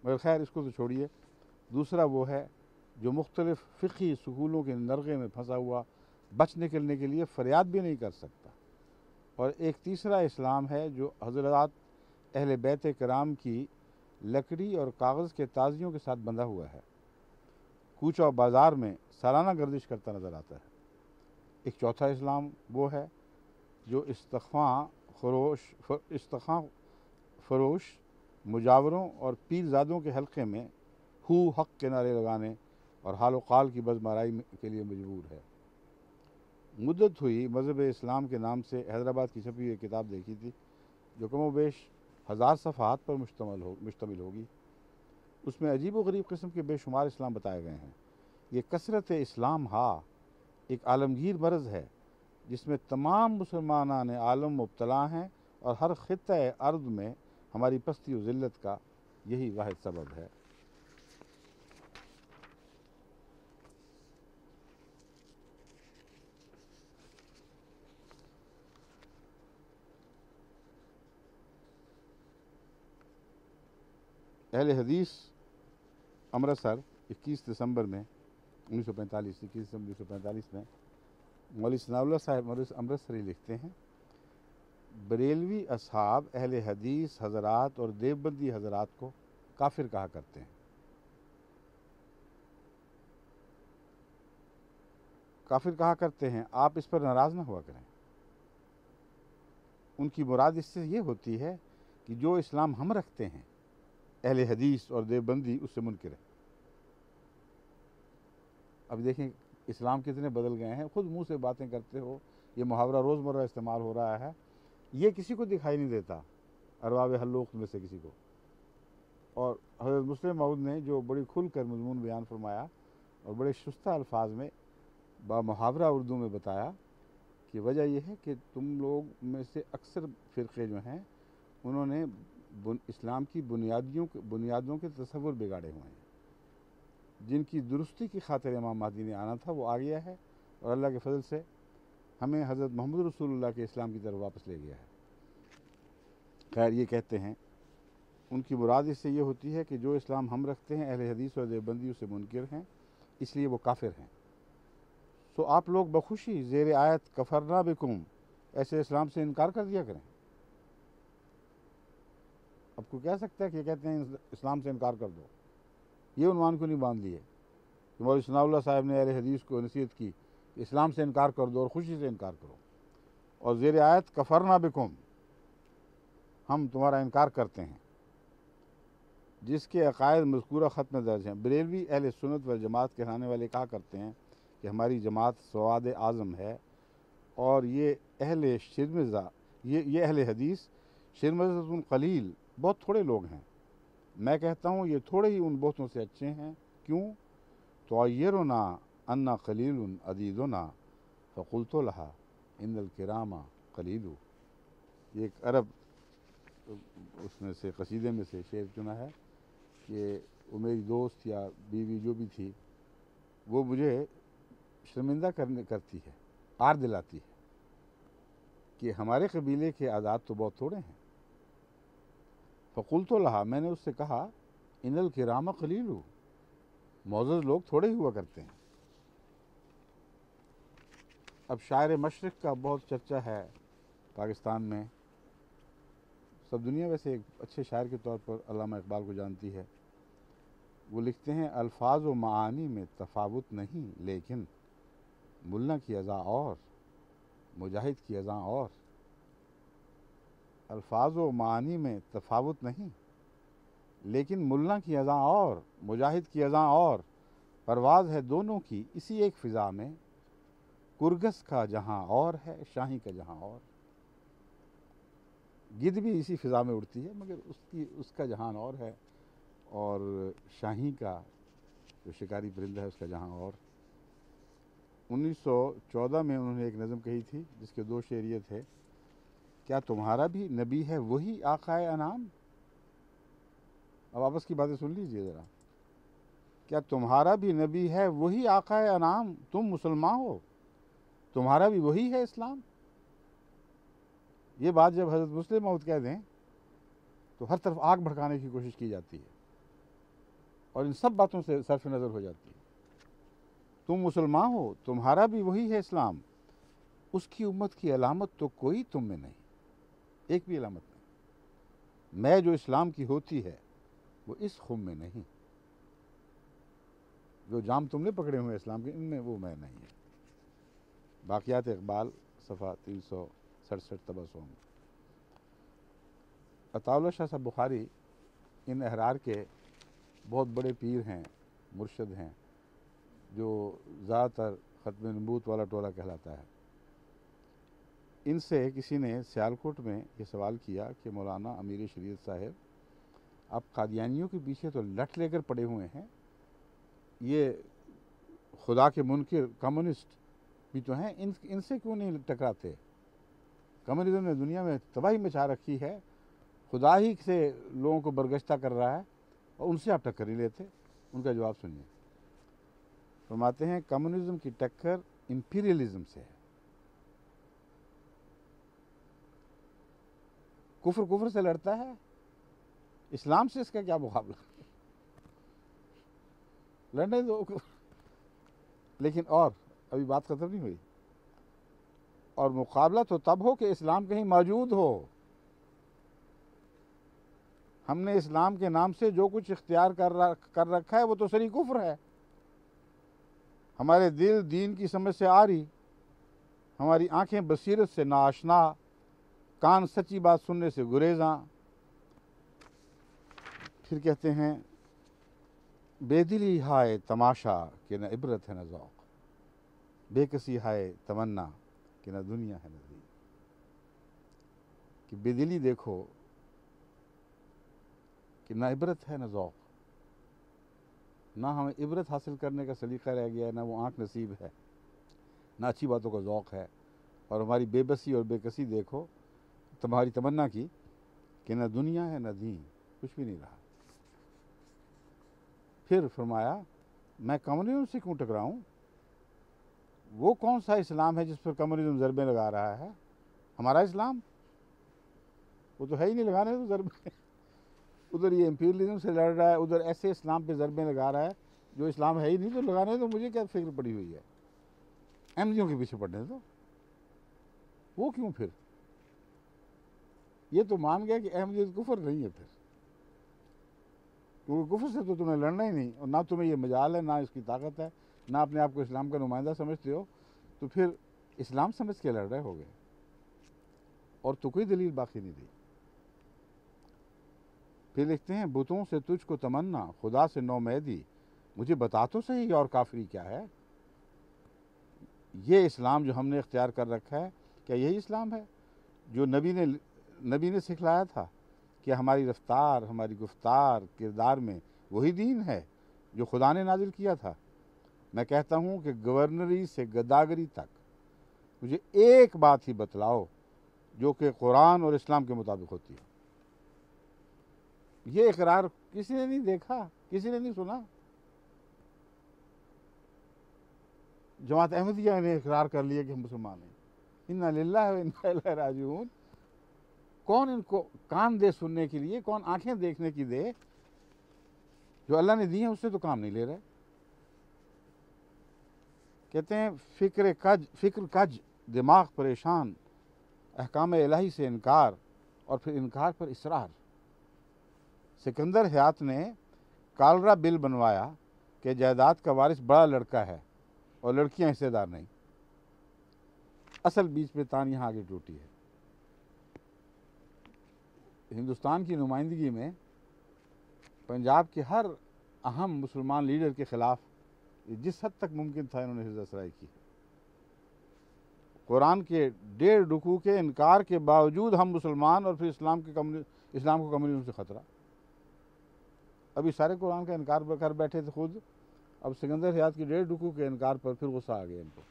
مگر خیر اس کو تو چھوڑیے. دوسرا وہ ہے جو مختلف فقہی سکولوں کے نرغے میں پھنسا ہوا بچ نکلنے کے لیے فریاد بھی نہیں کر سکتا. اور ایک تیسرا اسلام ہے جو حضرات اہل بیت کرام کی لکڑی اور کاغذ کے تازیوں کے ساتھ بندھا ہوا ہے، کوچہ و بازار میں سالانہ گردش کرتا نظر آتا ہے. ایک چوتھا اسلام وہ ہے جو استخاں فروش مجاوروں اور پیر زادوں کے حلقے میں ہو حق کے نعرے لگانے اور حال و قال کی بزمارائی کے لیے مجبور ہے. مدت ہوئی مذہب اسلام کے نام سے حیدرآباد کی چھپی ہوئی کتاب دیکھی تھی جو کم و بیش 1000 صفحات پر مشتمل ہوگی. اس میں عجیب و غریب قسم کے بے شمار اسلام بتائے گئے ہیں. یہ کثرت اسلام ایک عالمگیر مرض ہے جس میں تمام مسلمانان عالم مبتلا ہیں، اور ہر خطۂ ارض میں ہماری پستی و ذلت کا یہی واحد سبب ہے. اہل حدیث امرتسر 21 دسمبر میں 1945 میں مولوی ثناء اللہ صاحب امرتسری لکھتے ہیں، بریلوی اصحاب اہل حدیث حضرات اور دیوبندی حضرات کو کافر کہا کرتے ہیں. کافر کہا کرتے ہیں، آپ اس پر ناراض نہ ہوا کریں. ان کی مراد اس سے یہ ہوتی ہے کہ جو اسلام ہم رکھتے ہیں اہل حدیث اور دیوبندی اس سے منکر ہے. اب دیکھیں اسلام کتنے بدل گئے ہیں. خود منہ سے باتیں کرتے ہو، یہ محاورہ روزمرہ استعمال ہو رہا ہے، یہ کسی کو دکھائی نہیں دیتا ارباب حلوق میں سے کسی کو. اور حضرت مسلم موعود نے جو بڑی کھل کر مضمون بیان فرمایا اور بڑے شستہ الفاظ میں با محاورہ اردو میں بتایا کہ وجہ یہ ہے کہ تم لوگ میں سے اکثر فرقے جو ہیں انہوں نے اسلام کی بنیادوں کے تصور بگاڑے ہوئے ہیں. جن کی درستی کی خاطر امام مہدی نے آنا تھا وہ آ گیا ہے، اور اللہ کے فضل سے ہمیں حضرت محمد رسول اللہ کے اسلام کی طرف واپس لے گیا ہے. خیر یہ کہتے ہیں ان کی مراد اس سے یہ ہوتی ہے کہ جو اسلام ہم رکھتے ہیں اہل حدیث اور دیوبندی اس سے منکر ہیں، اس لیے وہ کافر ہیں. سو آپ لوگ بخوشی زیر آیت کفرنا بکم ایسے اسلام سے انکار کر دیا کریں. اب کو کہہ سکتا ہے کہ یہ کہتے ہیں اسلام سے انکار کر دو، یہ عنوان کو نہیں باندھ لیے کہ مولوی ثناء اللہ صاحب نے اہل حدیث کو نصیحت کی کہ اسلام سے انکار کر دو اور خوشی سے انکار کرو، اور زیر آیت کفرنا بکم ہم تمہارا انکار کرتے ہیں. جس کے عقائد مذکورہ خط میں درج ہیں. بریلوی اہل سنت و جماعت کہلانے والے کہا کرتے ہیں کہ ہماری جماعت سواد اعظم ہے، اور یہ اہل شرمزہ یہ اہل حدیث شرمزہ قلیل بہت تھوڑے لوگ ہیں. میں کہتا ہوں یہ تھوڑے ہی ان بہتوں سے اچھے ہیں. کیوں؟ تعیرنا انا قلیل عدیدنا فقلت لها ان الکرام قلیل. یہ ایک عرب اس میں سے قصیدے میں سے شعر چنا ہے کہ وہ میری دوست یا بیوی جو بھی تھی وہ مجھے شرمندہ کرتی ہے، عار دلاتی ہے کہ ہمارے قبیلے کے اعداد تو بہت تھوڑے ہیں. فقلت لها میں نے اس سے کہا ان الکرام قلیل، معزز لوگ تھوڑے ہی ہوا کرتے ہیں. اب شاعر مشرق کا بہت چرچا ہے پاکستان میں، سب دنیا ویسے ایک اچھے شاعر کے طور پر علامہ اقبال کو جانتی ہے. وہ لکھتے ہیں الفاظ و معانی میں تفاوت نہیں، لیکن ملا کی اذاں اور مجاہد کی اذاں اور. الفاظ و معانی میں تفاوت نہیں لیکن ملا کی اذاں اور مجاہد کی اذاں اور. پرواز ہے دونوں کی اسی ایک فضا میں، کرگس کا جہاں اور ہے شاہی کا جہاں اور. گدھ بھی اسی فضا میں اڑتی ہے مگر اس کا جہان اور ہے، اور شاہی کا جو شکاری پرندہ ہے اس کا جہاں اور. 1914 میں انہوں نے ایک نظم کہی تھی جس کے 2 شعر یہ تھے، کیا تمہارا بھی نبی ہے وہی آقائے انام. اب آپس کی باتیں سن لیجئے ذرا. کیا تمہارا بھی نبی ہے وہی آقائے انام، تم مسلمان ہو تمہارا بھی وہی ہے اسلام. یہ بات جب حضرت مسلم موعود کہہ دیں تو ہر طرف آگ بھڑکانے کی کوشش کی جاتی ہے. اور ان سب باتوں سے صرف نظر ہو جاتی ہے۔ تم مسلمان ہو، تمہارا بھی وہی ہے اسلام، اس کی امت کی علامت تو کوئی تم میں نہیں، ایک بھی علامت نہیں۔ میں جو اسلام کی ہوتی ہے وہ اس خم میں نہیں، جو جام تم نے پکڑے ہوئے اسلام کے، ان میں وہ میں نہیں ہے۔ باقیات اقبال صفحہ 367 تبسم۔ عطا اللہ شاہ صاحب بخاری ان احرار کے بہت بڑے پیر ہیں، مرشد ہیں، جو زیادہ تر ختم نبوت والا ٹولہ کہلاتا ہے۔ ان سے کسی نے سیالکوٹ میں یہ سوال کیا کہ مولانا امیر شریعت صاحب، آپ قادیانیوں کے پیچھے تو لٹ لے کر پڑے ہوئے ہیں، یہ خدا کے منکر کمیونسٹ بھی تو ہیں، ان سے کیوں نہیں ٹکراتے؟ کمیونزم نے دنیا میں تباہی مچا رکھی ہے، خدا ہی سے لوگوں کو برگشتہ کر رہا ہے، اور ان سے آپ ٹکر نہیں لیتے۔ ان کا جواب سنیے، فرماتے ہیں کمیونزم کی ٹکر امپیریلزم سے ہے۔ کفر کفر سے لڑتا ہے، اسلام سے اس کا کیا مقابلہ؟ لڑنے دو۔ لیکن اور ابھی بات ختم نہیں ہوئی، اور مقابلہ تو تب ہو کہ اسلام کہیں موجود ہو۔ ہم نے اسلام کے نام سے جو کچھ اختیار کر رکھا ہے وہ تو صریح کفر ہے۔ ہمارے دل دین کی سمجھ سے آری، ہماری آنکھیں بصیرت سے ناآشنا، کان سچی بات سننے سے گریزاں۔ پھر کہتے ہیں بے دلی ہائے تماشا کہ نہ عبرت ہے نہ ذوق، بے کسی ہائے تمنا کہ نہ دنیا ہے نہ دین۔ کہ بے دلی دیکھو کہ نہ عبرت ہے نہ ذوق، نہ ہمیں عبرت حاصل کرنے کا سلیقہ رہ گیا ہے، نہ وہ آنکھ نصیب ہے، نہ اچھی باتوں کا ذوق ہے، اور ہماری بے بسی اور بے کسی دیکھو تمہاری تمنا کی کہ نہ دنیا ہے نہ دین، کچھ بھی نہیں رہا۔ پھر فرمایا میں کمیونزم سے کیوں ٹکراؤں؟ وہ کون سا اسلام ہے جس پر کمیونزم ضربیں لگا رہا ہے؟ ہمارا اسلام وہ تو ہے ہی نہیں لگانے تو ضربیں۔ ادھر یہ امپیریلزم سے لڑ رہا ہے، ادھر ایسے اسلام پہ ضربیں لگا رہا ہے جو اسلام ہے ہی نہیں، تو لگانے تو مجھے کیا فکر پڑی ہوئی ہے؟ احمدیوں کے پیچھے پڑنے تو وہ کیوں؟ پھر یہ تو مان گیا کہ احمدیت کفر نہیں ہے، پھر کیونکہ کفر سے تو تمہیں لڑنا ہی نہیں، اور نہ تمہیں یہ مجال ہے، نہ اس کی طاقت ہے، نہ اپنے آپ کو اسلام کا نمائندہ سمجھتے ہو، تو پھر اسلام سمجھ کے لڑ رہے ہو گئے، اور تو کوئی دلیل باقی نہیں رہی۔ پھر لکھتے ہیں بتوں سے تجھ کو تمنا، خدا سے نومیدی، مجھے بتا تو صحیح اور کافری کیا ہے؟ یہ اسلام جو ہم نے اختیار کر رکھا ہے، کیا یہی اسلام ہے جو نبی نے سکھلایا تھا کہ ہماری رفتار، ہماری گفتار، کردار میں وہی دین ہے جو خدا نے نازل کیا تھا؟ میں کہتا ہوں کہ گورنری سے گداگری تک مجھے ایک بات ہی بتلاؤ جو کہ قرآن اور اسلام کے مطابق ہوتی ہے۔ یہ اقرار کسی نے نہیں دیکھا، کسی نے نہیں سنا۔ جماعت احمدیہ نے اقرار کر لیا کہ ہم مسلمان ہیں، انا للہ و انا الیہ راجعون۔ کون ان کو کان دے سننے کے لیے، کون آنکھیں دیکھنے کی دے؟ جو اللہ نے دی ہیں اس سے تو کام نہیں لے رہے۔ کہتے ہیں فکر کج دماغ پریشان، احکام الہی سے انکار، اور پھر انکار پر اصرار۔ سکندر حیات نے کالرا بل بنوایا کہ جائیداد کا وارث بڑا لڑکا ہے اور لڑکیاں حصے دار نہیں۔ اصل بیچ میں تان یہاں آگے ٹوٹی ہے۔ ہندوستان کی نمائندگی میں پنجاب کے ہر اہم مسلمان لیڈر کے خلاف جس حد تک ممکن تھا انہوں نے حزب اسرائی کی۔ قرآن کے 1.5 رکوع کے انکار کے باوجود ہم مسلمان، اور پھر اسلام کو کمیونزم سے خطرہ۔ ابھی سارے قرآن کا انکار کر بیٹھے تھے خود، اب سکندر حیات کی 1.5 رکوع کے انکار پر پھر غصہ آ گیا ان کو۔